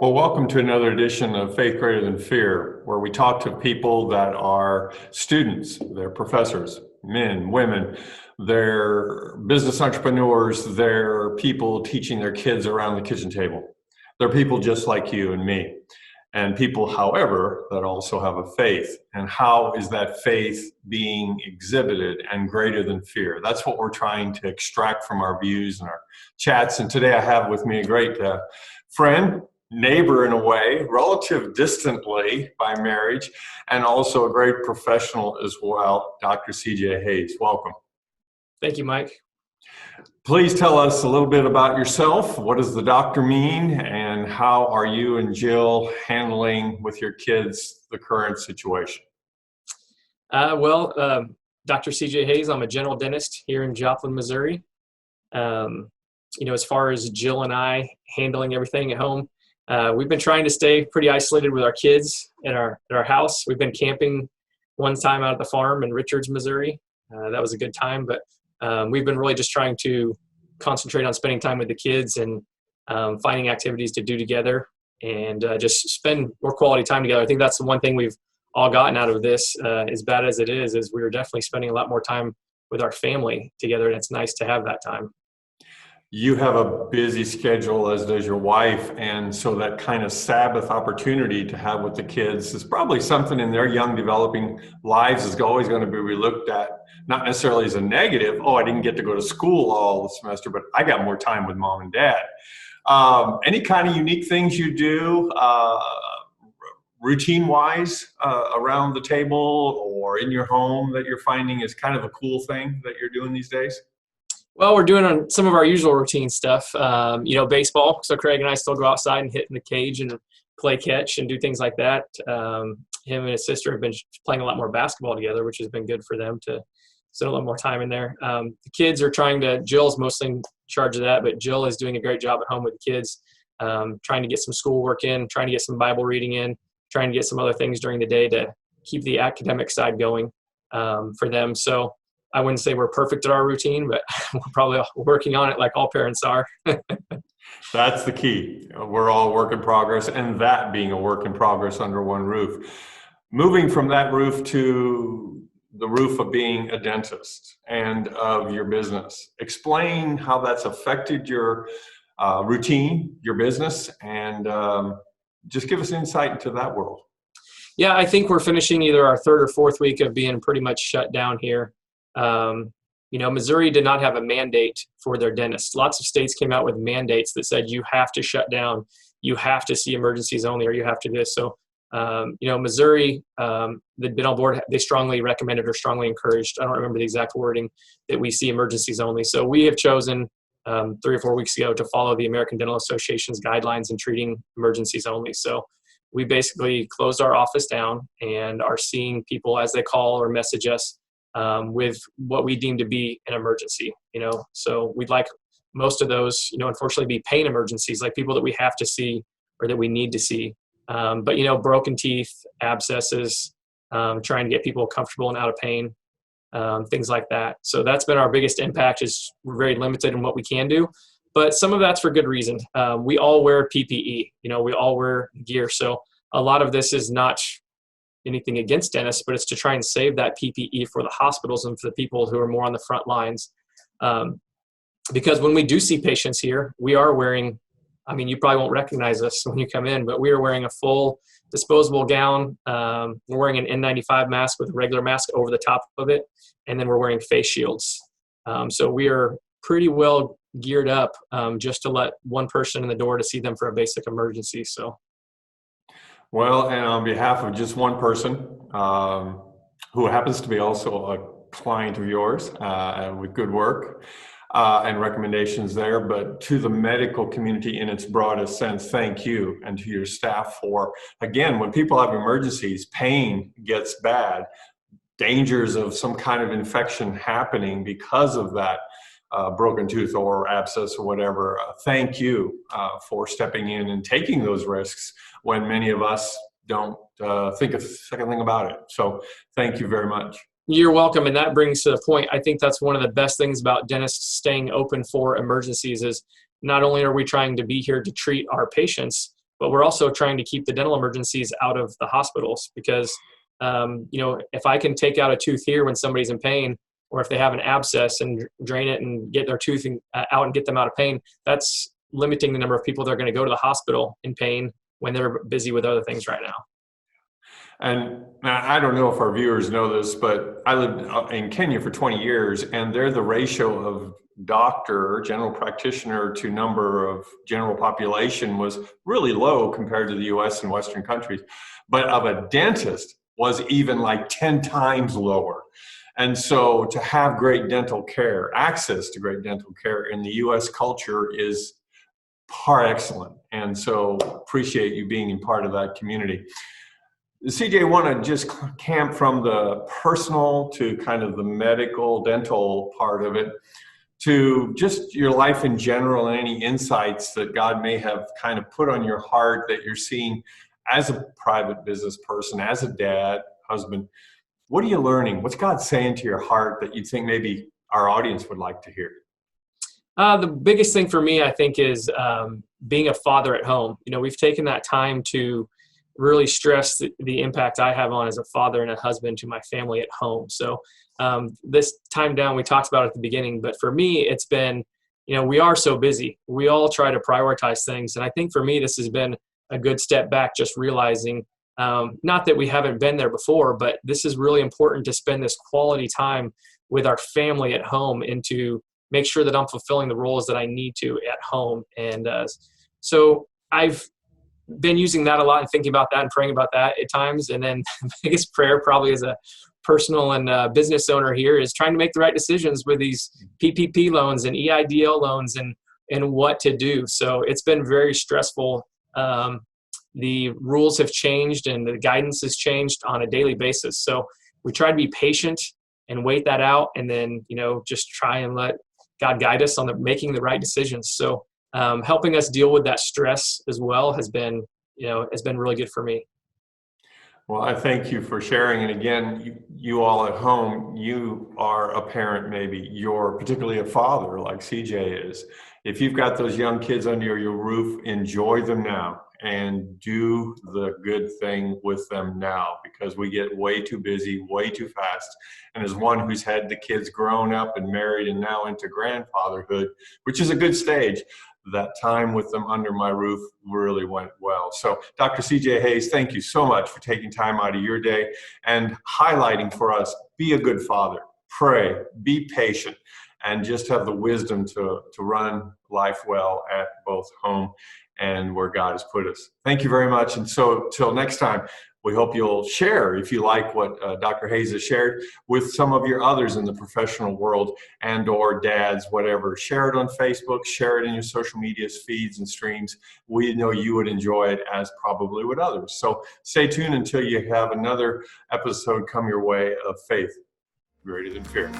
Well, welcome to another edition of Faith Greater Than Fear, where we talk to people that are students, they're professors, men, women, they're business entrepreneurs, they're people teaching their kids around the kitchen table. They're people just like you and me. And people, however, that also have a faith. And how is that faith being exhibited and greater than fear? That's what we're trying to extract from our views and our chats. And today I have with me a great friend, neighbor in a way, relative distantly by marriage, and also a great professional as well, Dr. CJ Hayes. Welcome. Thank you, Mike. Please tell us a little bit about yourself. What does the doctor mean, and how are you and Jill handling with your kids the current situation? Dr. CJ Hayes, I'm a general dentist here in Joplin, Missouri. As far as Jill and I handling everything at home, we've been trying to stay pretty isolated with our kids at our house. We've been camping one time out at the farm in Richards, Missouri. That was a good time, but we've been really just trying to concentrate on spending time with the kids and finding activities to do together and just spend more quality time together. I think that's the one thing we've all gotten out of this, as bad as it is we're definitely spending a lot more time with our family together, and it's nice to have that time. You have a busy schedule, as does your wife, and so that kind of Sabbath opportunity to have with the kids is probably something in their young developing lives is always going to be looked at, not necessarily as a negative, oh, I didn't get to go to school all the semester, but I got more time with mom and dad. Any kind of unique things you do routine-wise around the table or in your home that you're finding is kind of a cool thing that you're doing these days? Well, we're doing on some of our usual routine stuff, baseball. So Craig and I still go outside and hit in the cage and play catch and do things like that. Him and his sister have been playing a lot more basketball together, which has been good for them to spend a little more time in there. The kids are Jill's mostly in charge of that, but Jill is doing a great job at home with the kids, trying to get some schoolwork in, trying to get some Bible reading in, trying to get some other things during the day to keep the academic side going for them. So I wouldn't say we're perfect at our routine, but we're probably working on it like all parents are. That's the key. We're all a work in progress, and that being a work in progress under one roof. Moving from that roof to the roof of being a dentist and of your business. Explain how that's affected your routine, your business, and just give us insight into that world. Yeah, I think we're finishing either our third or fourth week of being pretty much shut down here. Missouri did not have a mandate for their dentists. Lots of states came out with mandates that said you have to shut down, you have to see emergencies only, or you have to this. So, Missouri, they'd been on board. They strongly recommended or strongly encouraged, I don't remember the exact wording, that we see emergencies only. So we have chosen 3 or 4 weeks ago to follow the American Dental Association's guidelines in treating emergencies only. So we basically closed our office down and are seeing people as they call or message us with what we deem to be an emergency, So we'd like most of those, unfortunately be pain emergencies, like people that we have to see or that we need to see. But broken teeth, abscesses, trying to get people comfortable and out of pain, things like that. So that's been our biggest impact, is we're very limited in what we can do, but some of that's for good reason. We all wear PPE, we all wear gear. So a lot of this is not anything against dentists, but it's to try and save that PPE for the hospitals and for the people who are more on the front lines. Because when we do see patients here, we are wearing, you probably won't recognize us when you come in, but we are wearing a full disposable gown. We're wearing an N95 mask with a regular mask over the top of it. And then we're wearing face shields. So we are pretty well geared up just to let one person in the door to see them for a basic emergency. So. Well, and on behalf of just one person, who happens to be also a client of yours with good work and recommendations there, but to the medical community in its broadest sense, thank you, and to your staff for, again, when people have emergencies, pain gets bad, dangers of some kind of infection happening because of that broken tooth or abscess or whatever. Thank you for stepping in and taking those risks when many of us don't think a second thing about it. So thank you very much. You're welcome. And that brings to the point, I think that's one of the best things about dentists staying open for emergencies is not only are we trying to be here to treat our patients, but we're also trying to keep the dental emergencies out of the hospitals because, if I can take out a tooth here when somebody's in pain, or if they have an abscess and drain it and get their tooth out and get them out of pain, that's limiting the number of people that are going to go to the hospital in pain when they're busy with other things right now. And I don't know if our viewers know this, but I lived in Kenya for 20 years, and there the ratio of doctor, general practitioner to number of general population was really low compared to the US and Western countries. But of a dentist was even like 10 times lower. And so to have great dental care, access to great dental care in the US culture is par excellent. And so appreciate you being a part of that community. CJ, want to just camp from the personal to kind of the medical, dental part of it to just your life in general and any insights that God may have kind of put on your heart that you're seeing as a private business person, as a dad, husband. What are you learning? What's God saying to your heart that you think maybe our audience would like to hear? The biggest thing for me, I think, is being a father at home. We've taken that time to really stress the impact I have on as a father and a husband to my family at home. So this time down, we talked about it at the beginning, but for me, it's been, we are so busy. We all try to prioritize things. And I think for me, this has been a good step back, just realizing, not that we haven't been there before, but this is really important to spend this quality time with our family at home and to make sure that I'm fulfilling the roles that I need to at home. And so I've been using that a lot and thinking about that and praying about that at times. And then the biggest prayer probably as a personal and business owner here is trying to make the right decisions with these PPP loans and EIDL loans and what to do. So it's been very stressful. The rules have changed and the guidance has changed on a daily basis. So we try to be patient and wait that out and then, just try and let God guide us on making the right decisions. So helping us deal with that stress as well has been really good for me. Well, I thank you for sharing. And again, you all at home, you are a parent, maybe you're particularly a father like CJ is. If you've got those young kids under your roof, enjoy them now and do the good thing with them now, because we get way too busy, way too fast. And as one who's had the kids grown up and married and now into grandfatherhood, which is a good stage, that time with them under my roof really went well. So Dr. CJ Hayes, thank you so much for taking time out of your day and highlighting for us, be a good father, pray, be patient, and just have the wisdom to run life well at both home and where God has put us. Thank you very much. And so till next time, we hope you'll share, if you like what Dr. Hayes has shared, with some of your others in the professional world and or dads, whatever. Share it on Facebook, share it in your social media feeds and streams. We know you would enjoy it as probably would others. So stay tuned until you have another episode come your way of Faith Greater Than Fear.